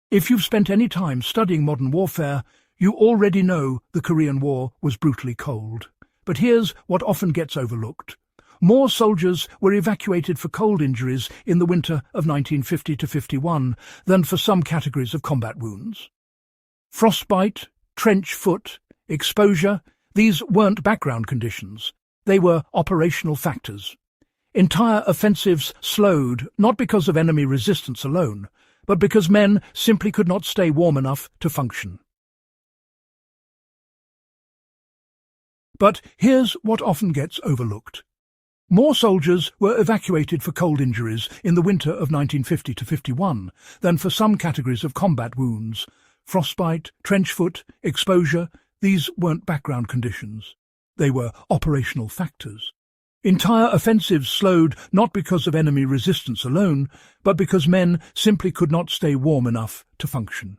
If you've spent any time studying modern warfare, you already know the Korean War was brutally cold. But here's what often gets overlooked. More soldiers were evacuated for cold injuries in the winter of 1950 to 51 than for some categories of combat wounds. Frostbite, trench foot, exposure, these weren't background conditions. They were operational factors. Entire offensives slowed, not because of enemy resistance alone, but because men simply could not stay warm enough to function. But here's what often gets overlooked. More soldiers were evacuated for cold injuries in the winter of 1950 to 51 than for some categories of combat wounds. Frostbite, trench foot, exposure, these weren't background conditions. They were operational factors. Entire offensives slowed not because of enemy resistance alone, but because men simply could not stay warm enough to function.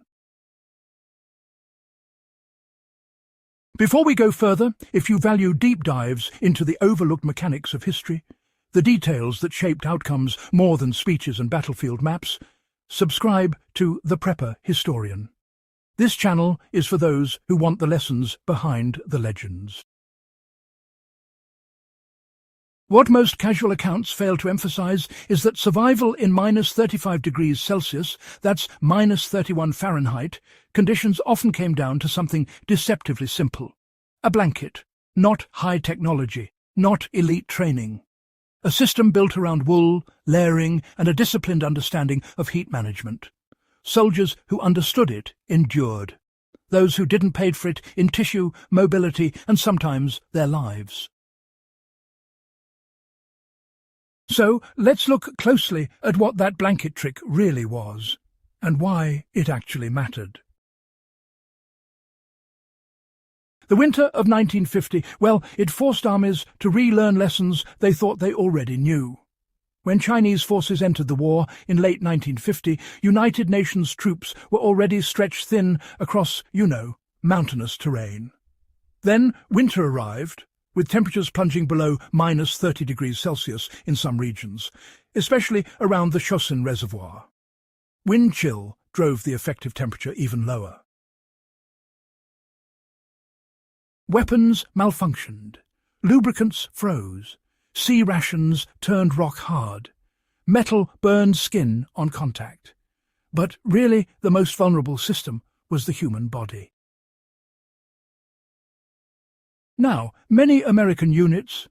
Before we go further, if you value deep dives into the overlooked mechanics of history, the details that shaped outcomes more than speeches and battlefield maps, subscribe to The Prepper Historian. This channel is for those who want the lessons behind the legends. What most casual accounts fail to emphasize is that survival in minus 35 degrees Celsius, that's minus 31 Fahrenheit, conditions often came down to something deceptively simple. A blanket, not high technology, not elite training. A system built around wool, layering, and a disciplined understanding of heat management. Soldiers who understood it endured. Those who didn't paid for it in tissue, mobility, and sometimes their lives. So let's look closely at what that blanket trick really was, and why it actually mattered. The winter of 1950, well, it forced armies to relearn lessons they thought they already knew. When Chinese forces entered the war in late 1950, United Nations troops were already stretched thin across, mountainous terrain. Then winter arrived, with temperatures plunging below minus 30 degrees Celsius in some regions, especially around the Chosin Reservoir. Wind chill drove the effective temperature even lower. Weapons malfunctioned, lubricants froze, sea rations turned rock hard, metal burned skin on contact. But really the most vulnerable system was the human body. Now, many American units,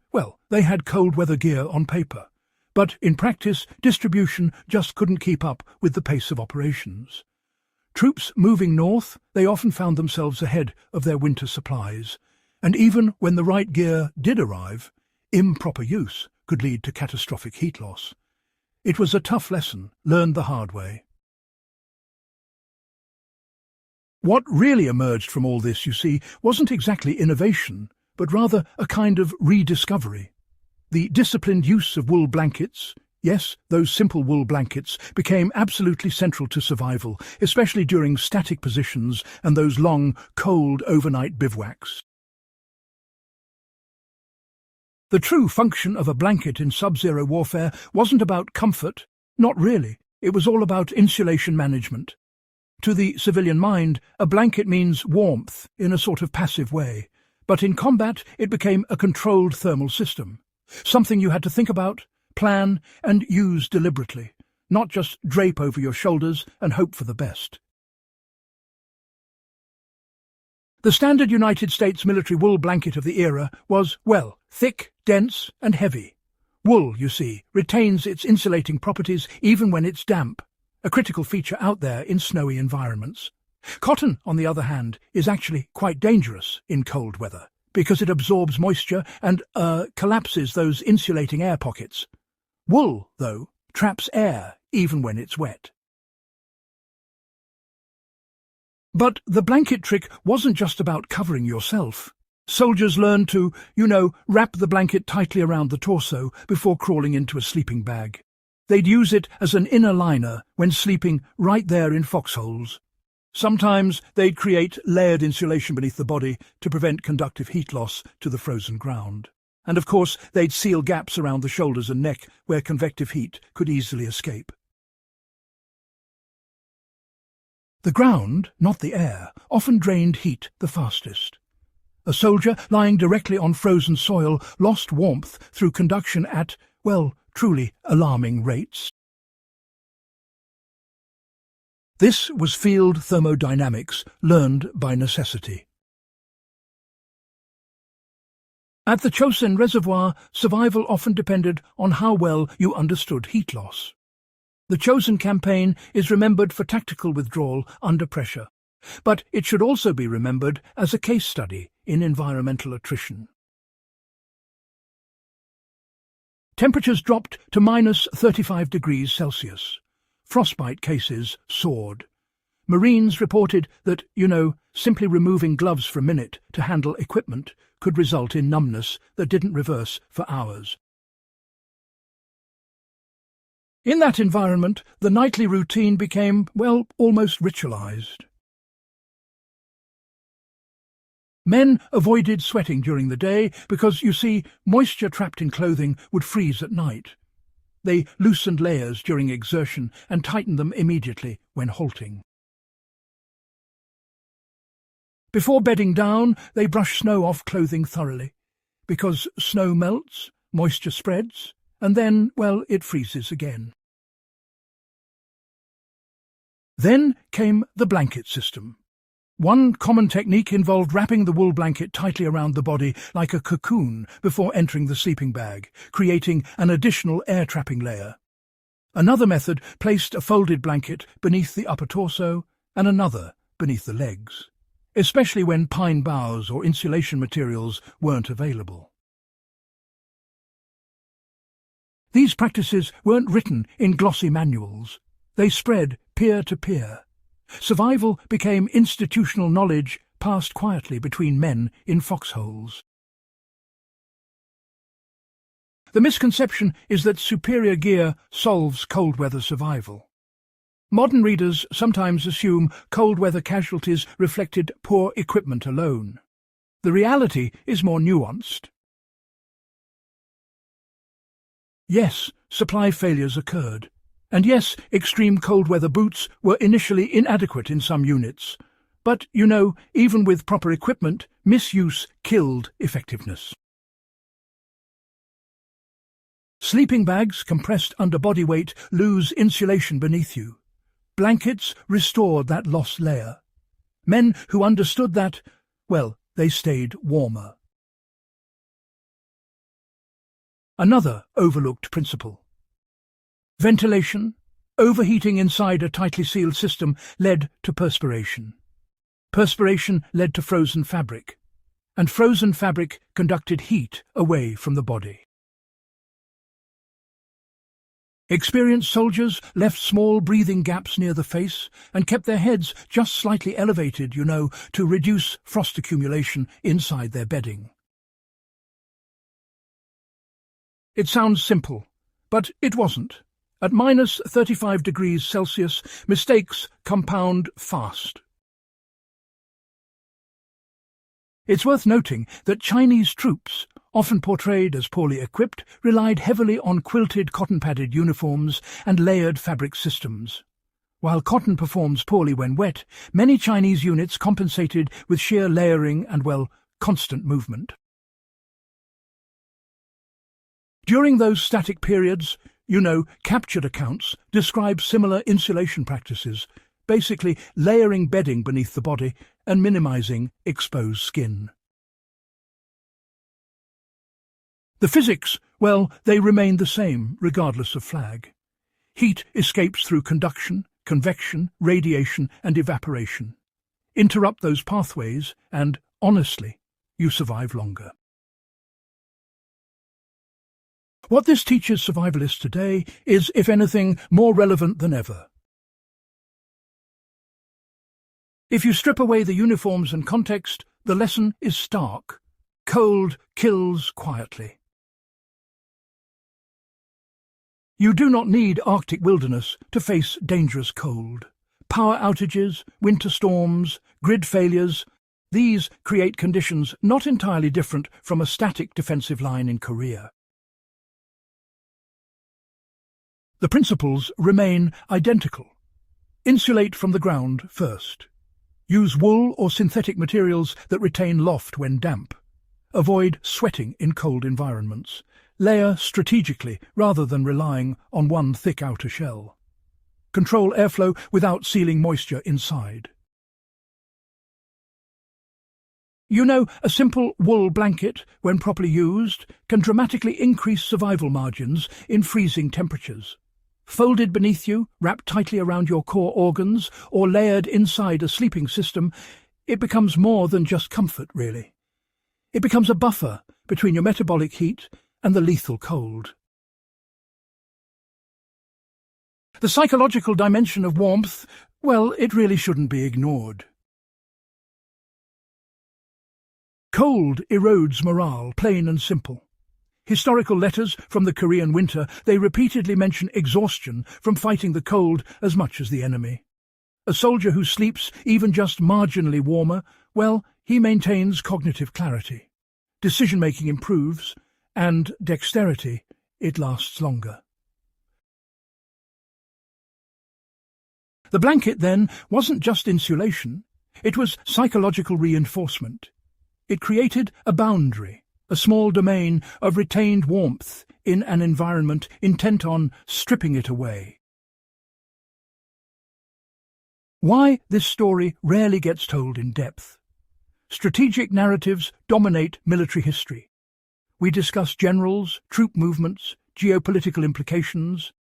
they had cold weather gear on paper, but in practice, distribution just couldn't keep up with the pace of operations. Troops moving north, they often found themselves ahead of their winter supplies, and even when the right gear did arrive, improper use could lead to catastrophic heat loss. It was a tough lesson, learned the hard way. What really emerged from all this, you see, wasn't exactly innovation, but rather a kind of rediscovery. The disciplined use of wool blankets, yes, those simple wool blankets, became absolutely central to survival, especially during static positions and those long, cold overnight bivouacs. The true function of a blanket in sub-zero warfare wasn't about comfort, not really. It was all about insulation management. To the civilian mind, a blanket means warmth in a sort of passive way. But in combat, it became a controlled thermal system, something you had to think about, plan, and use deliberately, not just drape over your shoulders and hope for the best. The standard United States military wool blanket of the era was, thick, dense, and heavy. Wool, you see, retains its insulating properties even when it's damp, a critical feature out there in snowy environments. Cotton, on the other hand, is actually quite dangerous in cold weather because it absorbs moisture and collapses those insulating air pockets. Wool, though, traps air even when it's wet. But the blanket trick wasn't just about covering yourself. Soldiers learned to, wrap the blanket tightly around the torso before crawling into a sleeping bag. They'd use it as an inner liner when sleeping right there in foxholes. Sometimes they'd create layered insulation beneath the body to prevent conductive heat loss to the frozen ground. And of course, they'd seal gaps around the shoulders and neck where convective heat could easily escape. The ground, not the air, often drained heat the fastest. A soldier lying directly on frozen soil lost warmth through conduction at, well, truly alarming rates. This was field thermodynamics learned by necessity. At the Chosin Reservoir, survival often depended on how well you understood heat loss. The Chosin campaign is remembered for tactical withdrawal under pressure, but it should also be remembered as a case study in environmental attrition. Temperatures dropped to -35 degrees Celsius. Frostbite cases soared. Marines reported that, simply removing gloves for a minute to handle equipment could result in numbness that didn't reverse for hours. In that environment, the nightly routine became, almost ritualized. Men avoided sweating during the day because, moisture trapped in clothing would freeze at night. They loosened layers during exertion and tightened them immediately when halting. Before bedding down, they brushed snow off clothing thoroughly, because snow melts, moisture spreads, and then, it freezes again. Then came the blanket system. One common technique involved wrapping the wool blanket tightly around the body like a cocoon before entering the sleeping bag, creating an additional air-trapping layer. Another method placed a folded blanket beneath the upper torso and another beneath the legs, especially when pine boughs or insulation materials weren't available. These practices weren't written in glossy manuals. They spread peer to peer. Survival became institutional knowledge passed quietly between men in foxholes. The misconception is that superior gear solves cold weather survival. Modern readers sometimes assume cold weather casualties reflected poor equipment alone. The reality is more nuanced. Yes, supply failures occurred. And yes, extreme cold weather boots were initially inadequate in some units. But, even with proper equipment, misuse killed effectiveness. Sleeping bags compressed under body weight lose insulation beneath you. Blankets restored that lost layer. Men who understood that, they stayed warmer. Another overlooked principle. Ventilation, overheating inside a tightly sealed system led to perspiration. Perspiration led to frozen fabric, and frozen fabric conducted heat away from the body. Experienced soldiers left small breathing gaps near the face and kept their heads just slightly elevated, to reduce frost accumulation inside their bedding. It sounds simple, but it wasn't. At -35 degrees Celsius, mistakes compound fast. It's worth noting that Chinese troops, often portrayed as poorly equipped, relied heavily on quilted cotton-padded uniforms and layered fabric systems. While cotton performs poorly when wet, many Chinese units compensated with sheer layering and, constant movement. During those static periods, captured accounts describe similar insulation practices, basically layering bedding beneath the body and minimizing exposed skin. The physics, they remain the same regardless of flag. Heat escapes through conduction, convection, radiation and evaporation. Interrupt those pathways and, honestly, you survive longer. What this teaches survivalists today is, if anything, more relevant than ever. If you strip away the uniforms and context, the lesson is stark. Cold kills quietly. You do not need Arctic wilderness to face dangerous cold. Power outages, winter storms, grid failures, these create conditions not entirely different from a static defensive line in Korea. The principles remain identical. Insulate from the ground first. Use wool or synthetic materials that retain loft when damp. Avoid sweating in cold environments. Layer strategically rather than relying on one thick outer shell. Control airflow without sealing moisture inside. You know, a simple wool blanket, when properly used, can dramatically increase survival margins in freezing temperatures. Folded beneath you, wrapped tightly around your core organs, or layered inside a sleeping system, it becomes more than just comfort, really. It becomes a buffer between your metabolic heat and the lethal cold. The psychological dimension of warmth, well, it really shouldn't be ignored. Cold erodes morale, plain and simple. Historical letters from the Korean winter, they repeatedly mention exhaustion from fighting the cold as much as the enemy. A soldier who sleeps even just marginally warmer, well, he maintains cognitive clarity. Decision-making improves, and dexterity, it lasts longer. The blanket, then, wasn't just insulation, it was psychological reinforcement. It created a boundary, a small domain of retained warmth in an environment intent on stripping it away. Why this story rarely gets told in depth. Strategic narratives dominate military history. We discuss generals, troop movements, geopolitical implications.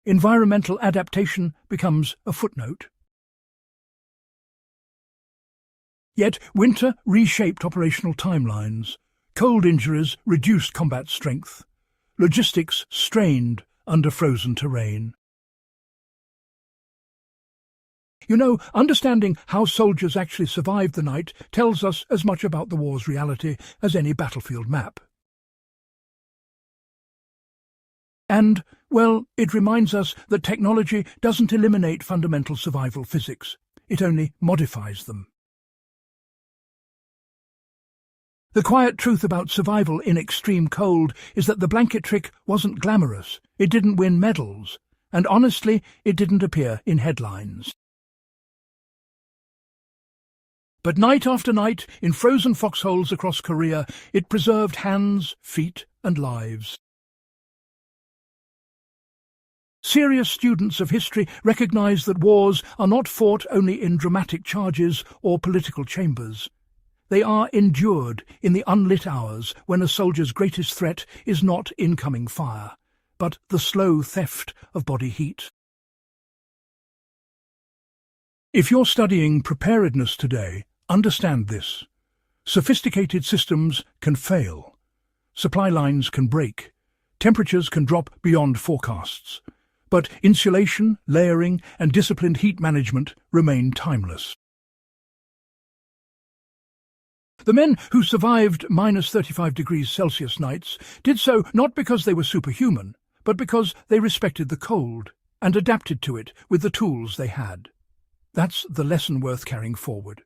Environmental adaptation becomes a footnote. Yet winter reshaped operational timelines. Cold injuries reduced combat strength. Logistics strained under frozen terrain. You know, understanding how soldiers actually survived the night tells us as much about the war's reality as any battlefield map. And, well, it reminds us that technology doesn't eliminate fundamental survival physics. It only modifies them. The quiet truth about survival in extreme cold is that the blanket trick wasn't glamorous, it didn't win medals, and honestly, it didn't appear in headlines. But night after night, in frozen foxholes across Korea, it preserved hands, feet, and lives. Serious students of history recognize that wars are not fought only in dramatic charges or political chambers. They are endured in the unlit hours when a soldier's greatest threat is not incoming fire, but the slow theft of body heat. If you're studying preparedness today, understand this. Sophisticated systems can fail. Supply lines can break. Temperatures can drop beyond forecasts. But insulation, layering, and disciplined heat management remain timeless. The men who survived minus 35 degrees Celsius nights did so not because they were superhuman, but because they respected the cold and adapted to it with the tools they had. That's the lesson worth carrying forward.